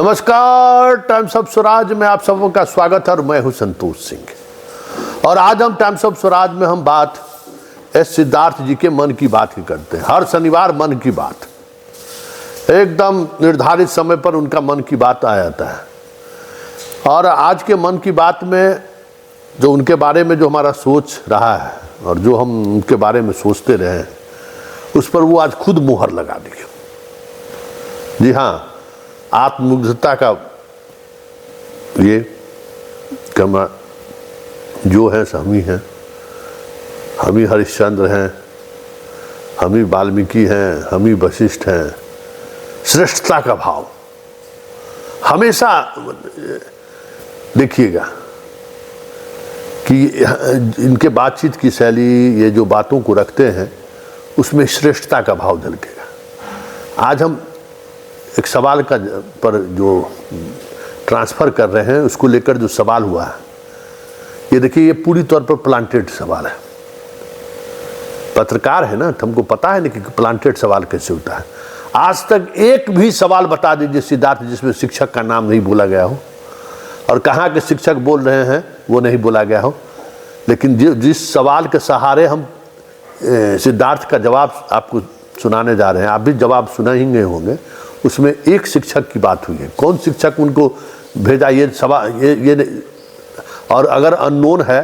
नमस्कार, times of Swaraj में आप सबों का स्वागत है और मैं हूं संतोष सिंह। और आज हम टाइम्स ऑफ स्वराज में हम बात एस सिद्धार्थ जी के मन की बात की करते हैं। हर शनिवार मन की बात, एकदम निर्धारित समय पर उनका मन की बात आ जाता है। और आज के मन की बात में जो उनके बारे में जो हमारा सोच रहा है और जो हम उनके बारे में सोचते रहे हैं, उस पर वो आज खुद मुहर लगा दिए। जी हाँ, आत्ममुग्धता का ये कमा जो है हम ही हैं, हम ही हरिश्चंद्र हैं, हम ही वाल्मीकि हैं, हम ही वशिष्ठ हैं। श्रेष्ठता का भाव हमेशा देखिएगा कि इनके बातचीत की शैली, ये जो बातों को रखते हैं उसमें श्रेष्ठता का भाव झलकेगा। आज हम एक सवाल का पर जो ट्रांसफ़र कर रहे हैं उसको लेकर जो सवाल हुआ है, ये देखिए, ये पूरी तौर पर प्लांटेड सवाल है। पत्रकार है ना, तो हमको पता है ना कि प्लांटेड सवाल कैसे होता है। आज तक एक भी सवाल बता दीजिए सिद्धार्थ जिसमें शिक्षक का नाम नहीं बोला गया हो, और कहाँ के शिक्षक बोल रहे हैं वो नहीं बोला गया हो। लेकिन जिस सवाल के सहारे हम सिद्धार्थ का जवाब आपको सुनाने जा रहे हैं, आप भी जवाब सुना ही गए होंगे, उसमें एक शिक्षक की बात हुई है। कौन शिक्षक उनको भेजा ये सवाल, ये और अगर अननोन है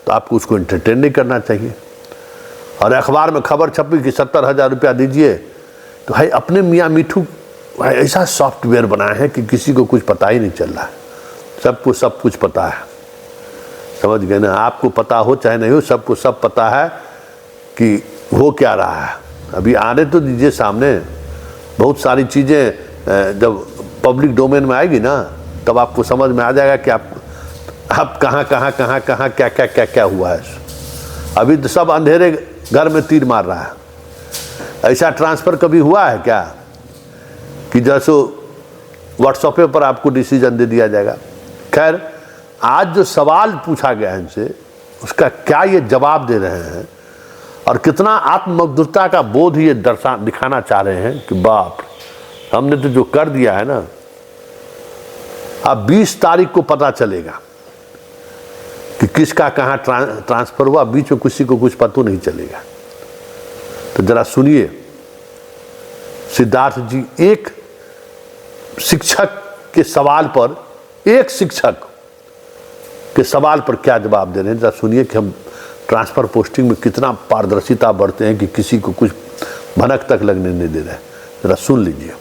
तो आपको उसको एंटरटेन नहीं करना चाहिए। और अखबार में खबर छपी कि 70,000 रुपया दीजिए, तो भाई अपने मियाँ मिठू भाई ऐसा सॉफ्टवेयर बनाए हैं कि किसी को कुछ पता ही नहीं चल रहा है, सबको सब कुछ पता है। समझ गए ना? आपको पता हो चाहे नहीं हो, सबको सब पता है कि हो क्या रहा है। अभी आने तो दीजिए सामने, बहुत सारी चीज़ें जब पब्लिक डोमेन में आएगी ना, तब आपको समझ में आ जाएगा कि आप कहाँ क्या हुआ है। अभी तो सब अंधेरे घर में तीर मार रहा है। ऐसा ट्रांसफ़र कभी हुआ है क्या कि जैसे व्हाट्सएप पर आपको डिसीजन दे दिया जाएगा? खैर, आज जो सवाल पूछा गया है इनसे, उसका क्या ये जवाब दे रहे हैं और कितना आत्ममुग्धता का बोध ये दिखाना चाह रहे हैं कि बाप, हमने तो जो कर दिया है ना, अब 20 तारीख को पता चलेगा कि किसका कहाँ ट्रांसफ़र हुआ। बीच में किसी को कुछ पता नहीं चलेगा। तो जरा सुनिए सिद्धार्थ जी एक शिक्षक के सवाल पर, एक शिक्षक के सवाल पर क्या जवाब दे रहे हैं। जरा सुनिए कि हम ट्रांसफ़र पोस्टिंग में कितना पारदर्शिता बढ़ते हैं कि किसी को कुछ भनक तक लगने नहीं दे रहे हैं। जरा सुन लीजिए।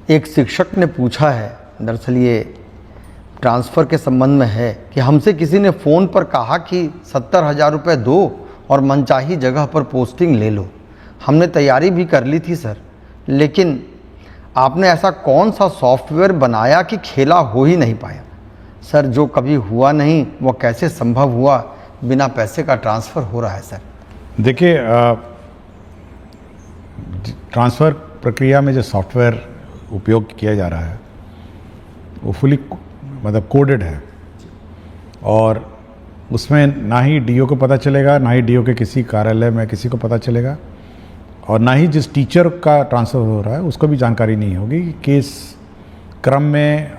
एक शिक्षक ने पूछा है, दरअसल ये ट्रांसफ़र के संबंध में है, कि हमसे किसी ने फ़ोन पर कहा कि 70,000 रुपये दो और मनचाही जगह पर पोस्टिंग ले लो। हमने तैयारी भी कर ली थी सर, लेकिन आपने ऐसा कौन सा सॉफ्टवेयर बनाया कि खेला हो ही नहीं पाया। सर, जो कभी हुआ नहीं वो कैसे संभव हुआ, बिना पैसे का ट्रांसफ़र हो रहा है सर। देखिए, ट्रांसफ़र प्रक्रिया में जो सॉफ्टवेयर उपयोग किया जा रहा है वो फुली मतलब कोडेड है, और उसमें ना ही डीओ को पता चलेगा, ना ही डीओ के किसी कार्यालय में किसी को पता चलेगा, और ना ही जिस टीचर का ट्रांसफ़र हो रहा है उसको भी जानकारी नहीं होगी कि किस क्रम में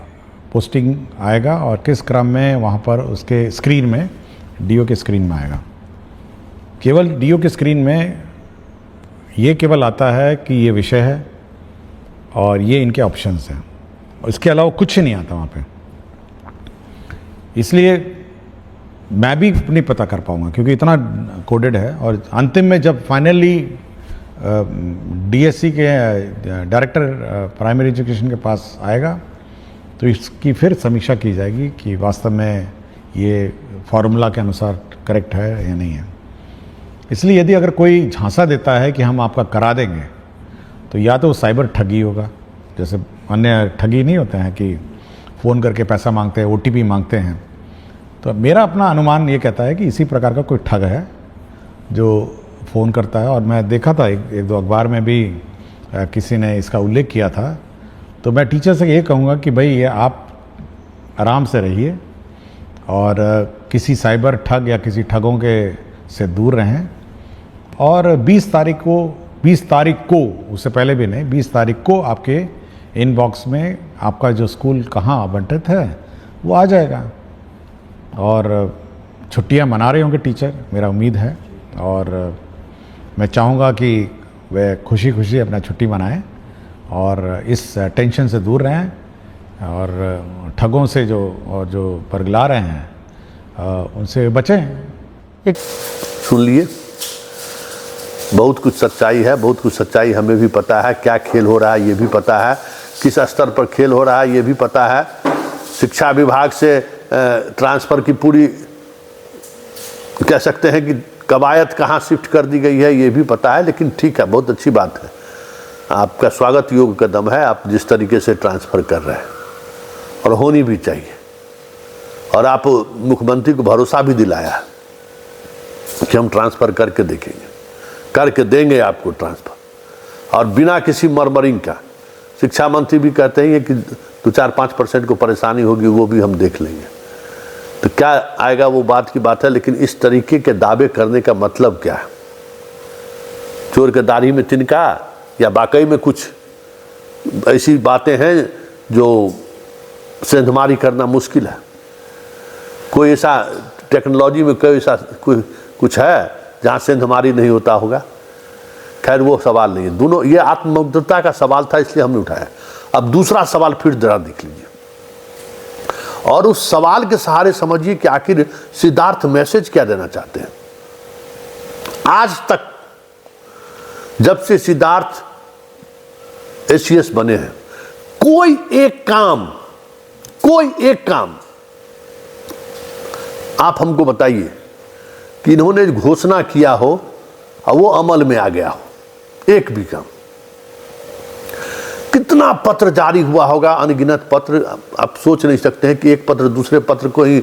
पोस्टिंग आएगा और किस क्रम में वहाँ पर उसके स्क्रीन में, डीओ के स्क्रीन में आएगा। केवल डीओ के स्क्रीन में ये केवल आता है कि ये विषय है और ये इनके ऑप्शंस हैं, और इसके अलावा कुछ नहीं आता वहाँ पे। इसलिए मैं भी नहीं पता कर पाऊँगा क्योंकि इतना कोडेड है। और अंतिम में जब फाइनली डीएससी के डायरेक्टर प्राइमरी एजुकेशन के पास आएगा तो इसकी फिर समीक्षा की जाएगी कि वास्तव में ये फॉर्मूला के अनुसार करेक्ट है या नहीं है। इसलिए यदि अगर कोई झांसा देता है कि हम आपका करा देंगे, तो या तो साइबर ठगी होगा, जैसे अन्य ठगी नहीं होते हैं कि फ़ोन करके पैसा मांगते हैं, ओटीपी मांगते हैं। तो मेरा अपना अनुमान ये कहता है कि इसी प्रकार का कोई ठग है जो फ़ोन करता है। और मैं देखा था एक दो अखबार में भी किसी ने इसका उल्लेख किया था। तो मैं टीचर से ये कहूँगा कि भाई ये आप आराम से रहिए और किसी साइबर ठग या किसी ठगों के से दूर रहें। और 20 तारीख को, उससे पहले भी नहीं, 20 तारीख को आपके इनबॉक्स में आपका जो स्कूल कहाँ आवंटित है वो आ जाएगा। और छुट्टियां मना रहे होंगे टीचर, मेरा उम्मीद है, और मैं चाहूँगा कि वे खुशी खुशी अपना छुट्टी मनाएं और इस टेंशन से दूर रहें और ठगों से जो परगला रहे हैं उनसे बचें। एक सुन लिए, बहुत कुछ सच्चाई है, बहुत कुछ सच्चाई हमें भी पता है। क्या खेल हो रहा है ये भी पता है, किस स्तर पर खेल हो रहा है ये भी पता है। शिक्षा विभाग से ट्रांसफ़र की पूरी कह सकते हैं कि कवायद कहाँ शिफ्ट कर दी गई है ये भी पता है। लेकिन ठीक है, बहुत अच्छी बात है, आपका स्वागत योग्य कदम है आप जिस तरीके से ट्रांसफ़र कर रहे हैं, और होनी भी चाहिए। और आप मुख्यमंत्री को भरोसा भी दिलाया कि हम ट्रांसफ़र करके देखेंगे, करके देंगे आपको ट्रांसफ़र, और बिना किसी मरमरिंग का। शिक्षा मंत्री भी कहते हैं कि 2-4-5% को परेशानी होगी वो भी हम देख लेंगे। तो क्या आएगा वो बात की बात है, लेकिन इस तरीके के दावे करने का मतलब क्या है? चोर के दाढ़ी में तिनका, या वाकई में कुछ ऐसी बातें हैं जो सेंधमारी करना मुश्किल है? कोई ऐसा टेक्नोलॉजी में कोई ऐसा कुछ है जहाँ सेंधमारी नहीं होता होगा? खैर वो सवाल नहीं है, दोनों ये आत्ममुग्धता का सवाल था इसलिए हमने उठाया। अब दूसरा सवाल फिर जरा देख लीजिए, और उस सवाल के सहारे समझिए कि आखिर सिद्धार्थ मैसेज क्या देना चाहते हैं। आज तक जब से सिद्धार्थ एसीएस बने हैं, कोई एक काम आप हमको बताइए कि इन्होंने घोषणा किया हो और वो अमल में आ गया हो, एक भी काम। कितना पत्र जारी हुआ होगा, अनगिनत पत्र, आप सोच नहीं सकते हैं कि एक पत्र दूसरे पत्र को ही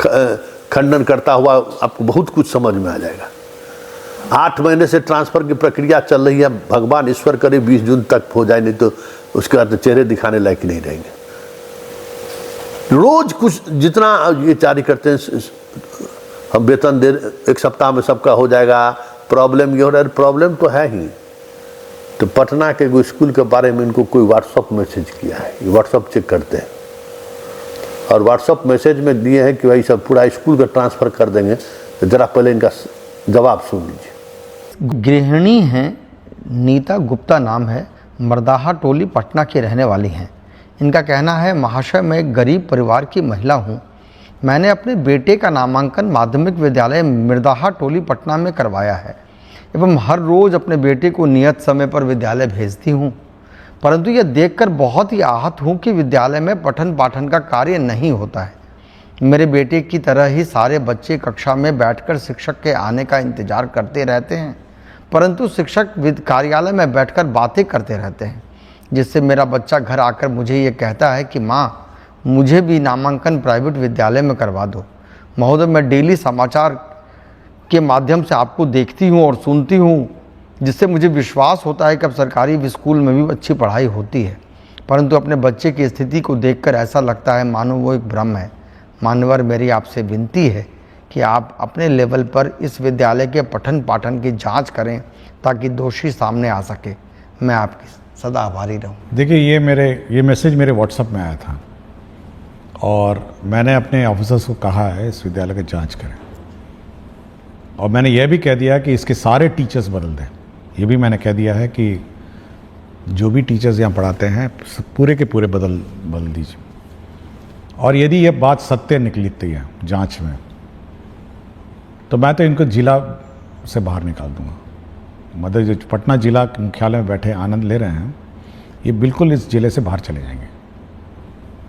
खंडन करता हुआ आपको बहुत कुछ समझ में आ जाएगा। 8 महीने से ट्रांसफ़र की प्रक्रिया चल रही है, भगवान ईश्वर करे 20 जून तक हो जाए, नहीं तो उसके बाद चेहरे दिखाने लायक नहीं रहेंगे। रोज कुछ जितना ये जारी करते हैं, हम वेतन दे, 1 सप्ताह में सबका हो जाएगा, प्रॉब्लम ये हो रहा है, प्रॉब्लम तो है ही। तो पटना के स्कूल के बारे में इनको कोई व्हाट्सअप मैसेज किया है, ये व्हाट्सअप चेक करते हैं, और व्हाट्सअप मैसेज में दिए हैं कि भाई सब पूरा स्कूल का ट्रांसफ़र कर देंगे। तो ज़रा पहले इनका जवाब सुन लीजिए। गृहिणी हैं, नीता गुप्ता नाम है, मर्दाहा टोली पटना की रहने वाली हैं। इनका कहना है, महाशय मैं एक गरीब परिवार की महिला हूँ। मैंने अपने बेटे का नामांकन माध्यमिक विद्यालय मिर्दाहा टोली पटना में करवाया है एवं हर रोज़ अपने बेटे को नियत समय पर विद्यालय भेजती हूँ, परंतु यह देखकर बहुत ही आहत हूँ कि विद्यालय में पठन पाठन का कार्य नहीं होता है। मेरे बेटे की तरह ही सारे बच्चे कक्षा में बैठकर शिक्षक के आने का इंतज़ार करते रहते हैं, परंतु शिक्षक कार्यालय में बैठकर बातें करते रहते हैं, जिससे मेरा बच्चा घर आकर मुझे ये कहता है कि माँ मुझे भी नामांकन प्राइवेट विद्यालय में करवा दो। महोदय, मैं डेली समाचार के माध्यम से आपको देखती हूँ और सुनती हूँ, जिससे मुझे विश्वास होता है कि अब सरकारी स्कूल में भी अच्छी पढ़ाई होती है, परंतु अपने बच्चे की स्थिति को देखकर ऐसा लगता है मानो वो एक भ्रम है। मान्यवर, मेरी आपसे विनती है कि आप अपने लेवल पर इस विद्यालय के पठन पाठन की जांच करें ताकि दोषी सामने आ सके। मैं आपकी सदा आभारी रहूं। देखिए, ये मैसेज मेरे व्हाट्सएप में आया था और मैंने अपने ऑफिसर्स को कहा है इस विद्यालय की जांच करें, और मैंने यह भी कह दिया कि इसके सारे टीचर्स बदल दें। ये भी मैंने कह दिया है कि जो भी टीचर्स यहाँ पढ़ाते हैं पूरे के पूरे बदल दीजिए, और यदि यह बात सत्य निकलती है जांच में तो मैं तो इनको जिला से बाहर निकाल दूंगा। मतलब जो पटना जिला मुख्यालय में बैठे आनंद ले रहे हैं, ये बिल्कुल इस जिले से बाहर चले जाएंगे।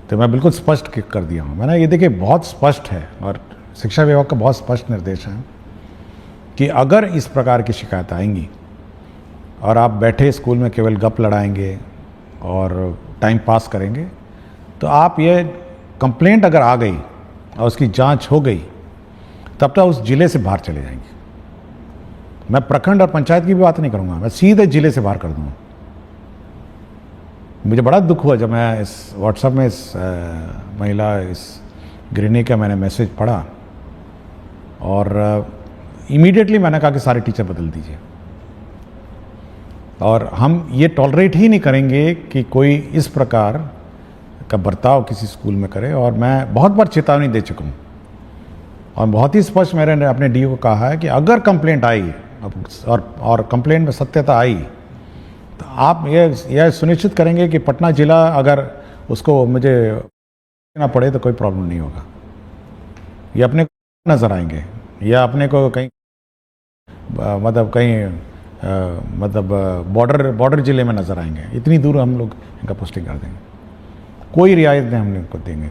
तो मैं बिल्कुल स्पष्ट कर दिया हूँ। मैंने ये देखिए बहुत स्पष्ट है, और शिक्षा विभाग का बहुत स्पष्ट निर्देश है कि अगर इस प्रकार की शिकायत आएंगी और आप बैठे स्कूल में केवल गप लड़ाएंगे और टाइम पास करेंगे, तो आप ये कंप्लेंट अगर आ गई और उसकी जांच हो गई तब तक उस जिले से बाहर चले जाएंगे। मैं प्रखंड और पंचायत की भी बात नहीं करूँगा, मैं सीधे जिले से बाहर कर दूँगा। मुझे बड़ा दुख हुआ जब मैं इस व्हाट्सएप में इस महिला, इस गृहिणी का मैंने मैसेज पढ़ा, और इमीडिएटली मैंने कहा कि सारे टीचर बदल दीजिए। और हम ये टॉलरेट ही नहीं करेंगे कि कोई इस प्रकार का बर्ताव किसी स्कूल में करे। और मैं बहुत बार चेतावनी दे चुका हूँ और बहुत ही स्पष्ट मैंने अपने डीओ को कहा है कि अगर कंप्लेंट आई और कंप्लेंट में सत्यता आई तो आप यह सुनिश्चित करेंगे कि पटना जिला अगर उसको मुझे ना पड़े तो कोई प्रॉब्लम नहीं होगा। ये अपने को नज़र आएंगे या अपने को कहीं बॉर्डर जिले में नज़र आएंगे, इतनी दूर हम लोग इनका पोस्टिंग कर देंगे। कोई रियायत नहीं हम इनको देंगे।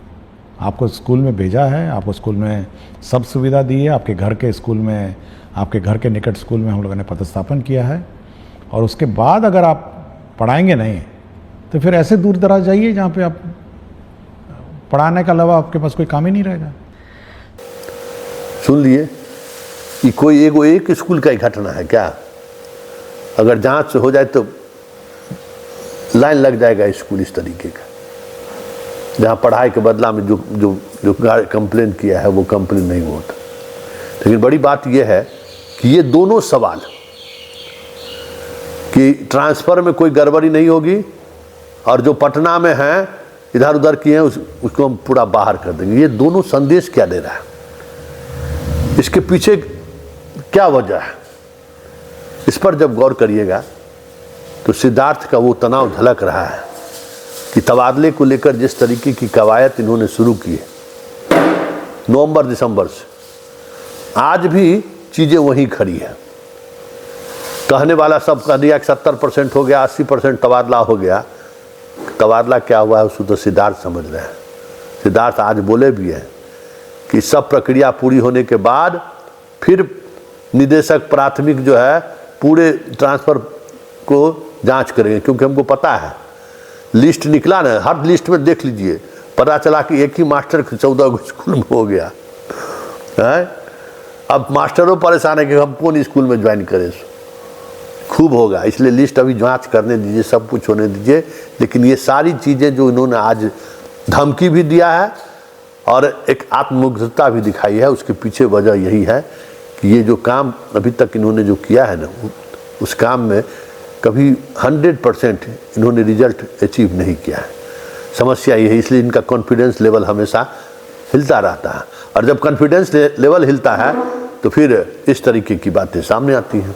आपको स्कूल में भेजा है, आपको स्कूल में सब सुविधा दी है, आपके घर के स्कूल में, आपके घर के निकट स्कूल में हम लोगों ने पदस्थापन किया है, और उसके बाद अगर आप पढ़ाएंगे नहीं तो फिर ऐसे दूर दराज जाइए जहाँ पे आप पढ़ाने के अलावा आपके पास कोई काम ही नहीं रहेगा। सुन लिए कि कोई एक स्कूल का ही घटना है क्या? अगर जांच हो जाए तो लाइन लग जाएगा स्कूल इस तरीके का, जहाँ पढ़ाई के बदला में जो जो जो कंप्लेन किया है वो कंप्लेन नहीं होता। लेकिन बड़ी बात यह है कि ये दोनों सवाल कि ट्रांसफ़र में कोई गड़बड़ी नहीं होगी और जो पटना में हैं इधर उधर किए हैं उसको हम पूरा बाहर कर देंगे, ये दोनों संदेश क्या दे रहा है? इसके पीछे क्या वजह है? इस पर जब गौर करिएगा तो सिद्धार्थ का वो तनाव झलक रहा है कि तबादले को लेकर जिस तरीके की कवायद इन्होंने शुरू की है नवंबर दिसंबर से, आज भी चीज़ें वहीं खड़ी हैं। कहने वाला सब कह दिया कि 70% हो गया, 80% तबादला हो गया। तबादला क्या हुआ है उसको तो सिद्धार्थ समझ रहे हैं। सिद्धार्थ आज बोले भी हैं कि सब प्रक्रिया पूरी होने के बाद फिर निदेशक प्राथमिक जो है पूरे ट्रांसफ़र को जांच करेंगे, क्योंकि हमको पता है लिस्ट निकला ना, हर लिस्ट में देख लीजिए, पता चला कि एक ही मास्टर 14 स्कूल में हो गया है। अब मास्टरों परेशान है कि हम कौन स्कूल में ज्वाइन करें। खूब होगा, इसलिए लिस्ट अभी जांच करने दीजिए, सब कुछ होने दीजिए। लेकिन ये सारी चीज़ें जो इन्होंने आज धमकी भी दिया है और एक आत्ममुग्धता भी दिखाई है, उसके पीछे वजह यही है कि ये जो काम अभी तक इन्होंने जो किया है ना, उस काम में कभी 100% इन्होंने रिजल्ट अचीव नहीं किया है। समस्या यही, इसलिए इनका कॉन्फिडेंस लेवल हमेशा हिलता रहता है, और जब कॉन्फिडेंस लेवल हिलता है तो फिर इस तरीके की बातें सामने आती हैं।